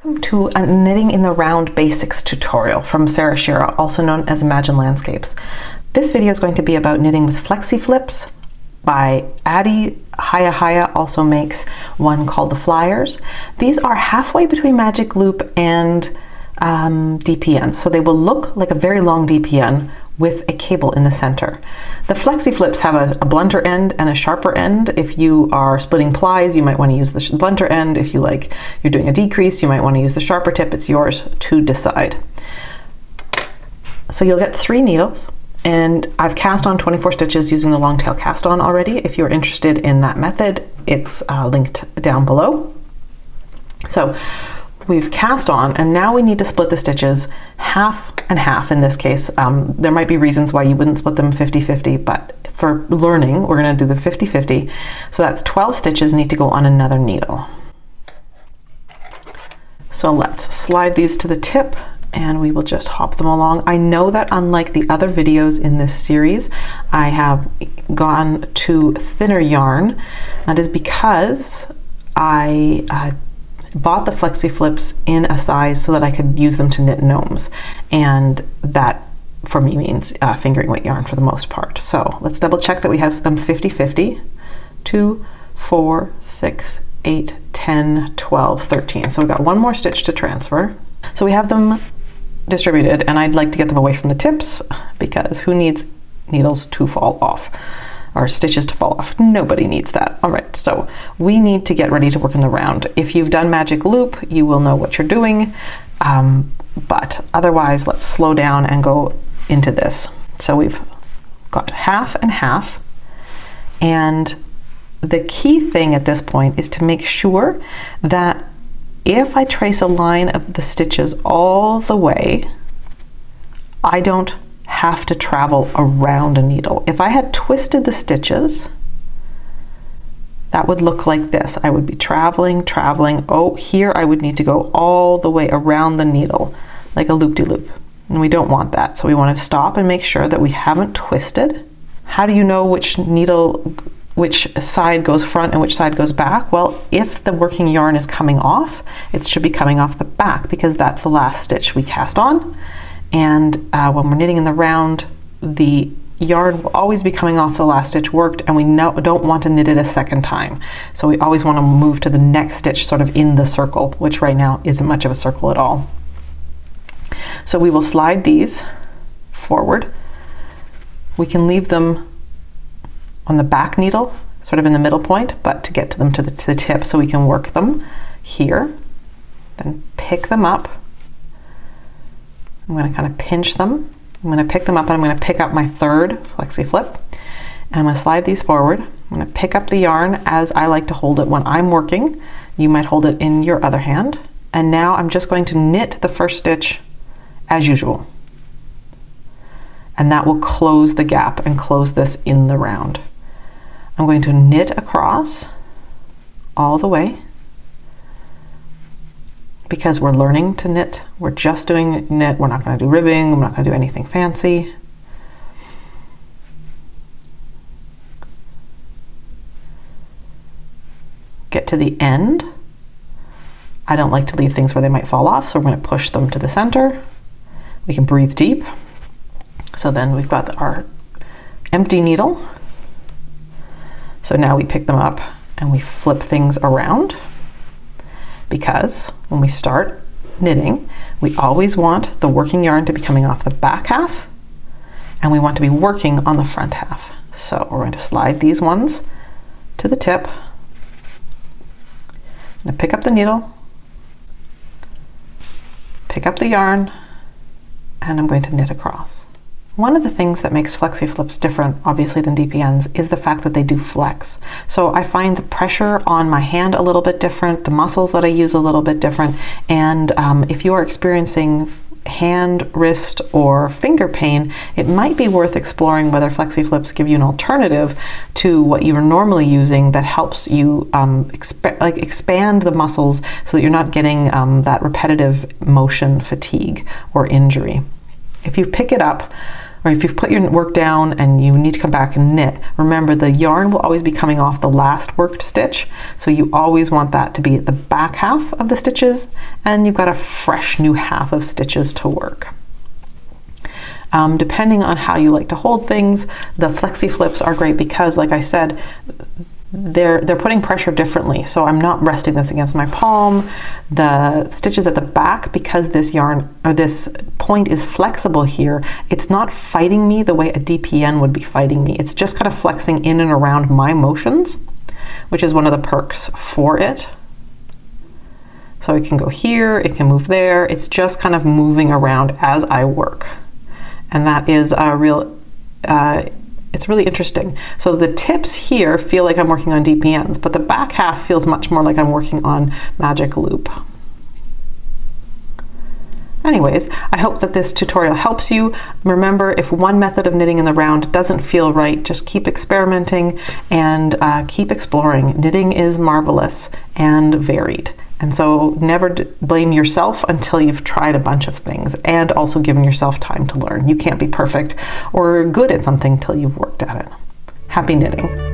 Welcome to a Knitting in the Round Basics tutorial from Sarah Shira, also known as Imagine Landscapes. This video is going to be about knitting with Flexi Flips by Addi. Hiya also makes one called the Flyers. These are halfway between Magic Loop and DPN, so they will look like a very long DPN with a cable in the center. The Flexi Flips have a blunter end and a sharper end. If you are splitting plies, you might want to use the blunter end. If you're doing a decrease, you might want to use the sharper tip. It's yours to decide. So you'll get 3 needles, and I've cast on 24 stitches using the long tail cast on already. If you're interested in that method, it's linked down below. So we've cast on, and now we need to split the stitches half and half in this case. There might be reasons why you wouldn't split them 50-50, but for learning, we're going to do the 50-50. So that's 12 stitches need to go on another needle. So let's slide these to the tip, and we will just hop them along. I know that unlike the other videos in this series, I have gone to thinner yarn. That is because I bought the Flexi Flips in a size so that I could use them to knit gnomes, and that for me means fingering weight yarn for the most part. So let's double check that we have them 50-50. 2, 4, 6, 8, 10, 12, 13. So we've got one more stitch to transfer. So we have them distributed, and I'd like to get them away from the tips because who needs needles to fall off? Or stitches to fall off. Nobody needs that. All right, so we need to get ready to work in the round. If you've done Magic Loop, you will know what you're doing, but otherwise let's slow down and go into this. So we've got half and half, and the key thing at this point is to make sure that if I trace a line of the stitches all the way, I don't have to travel around a needle. If I had twisted the stitches, that would look like this. I would be traveling. Oh, here I would need to go all the way around the needle, like a loop-de-loop. And we don't want that. So we want to stop and make sure that we haven't twisted. How do you know which side goes front and which side goes back? Well, if the working yarn is coming off, it should be coming off the back because that's the last stitch we cast on. And when we're knitting in the round, the yarn will always be coming off the last stitch worked, and we don't want to knit it a second time. So we always want to move to the next stitch sort of in the circle, which right now isn't much of a circle at all. So we will slide these forward. We can leave them on the back needle, sort of in the middle point, but to get to them to the tip so we can work them here. Then pick them up. I'm going to kind of pinch them. I'm going to pick them up, and I'm going to pick up my third Flexi Flip. And I'm going to slide these forward. I'm going to pick up the yarn as I like to hold it when I'm working. You might hold it in your other hand. And now I'm just going to knit the first stitch as usual. And that will close the gap and close this in the round. I'm going to knit across all the way, because we're learning to knit. We're just doing knit. We're not going to do ribbing. We're not going to do anything fancy. Get to the end. I don't like to leave things where they might fall off, so we're going to push them to the center. We can breathe deep. So then we've got our empty needle. So now we pick them up and we flip things around, because when we start knitting, we always want the working yarn to be coming off the back half, and we want to be working on the front half. So we're going to slide these ones to the tip. I'm going to pick up the needle, pick up the yarn, and I'm going to knit across. One of the things that makes Flexi Flips different, obviously, than DPNs is the fact that they do flex. So I find the pressure on my hand a little bit different, the muscles that I use a little bit different, and if you are experiencing hand, wrist, or finger pain, it might be worth exploring whether Flexi Flips give you an alternative to what you're normally using that helps you expand the muscles so that you're not getting that repetitive motion fatigue or injury. If you pick it up or if you've put your work down and you need to come back and knit, remember the yarn will always be coming off the last worked stitch, so you always want that to be at the back half of the stitches, and you've got a fresh new half of stitches to work. Depending on how you like to hold things, the flexi flips are great because, like I said, they're putting pressure differently. So I'm not resting this against my palm. The stitches at the back, because this yarn or this point is flexible here, it's not fighting me the way a DPN would be fighting me. It's just kind of flexing in and around my motions, which is one of the perks for it. So it can go here, it can move there. It's just kind of moving around as I work. And that is a real, it's really interesting. So the tips here feel like I'm working on DPNs, but the back half feels much more like I'm working on magic loop. Anyways, I hope that this tutorial helps you. Remember, if one method of knitting in the round doesn't feel right, just keep experimenting and keep exploring. Knitting is marvelous and varied. And so never blame yourself until you've tried a bunch of things and also given yourself time to learn. You can't be perfect or good at something till you've worked at it. Happy knitting.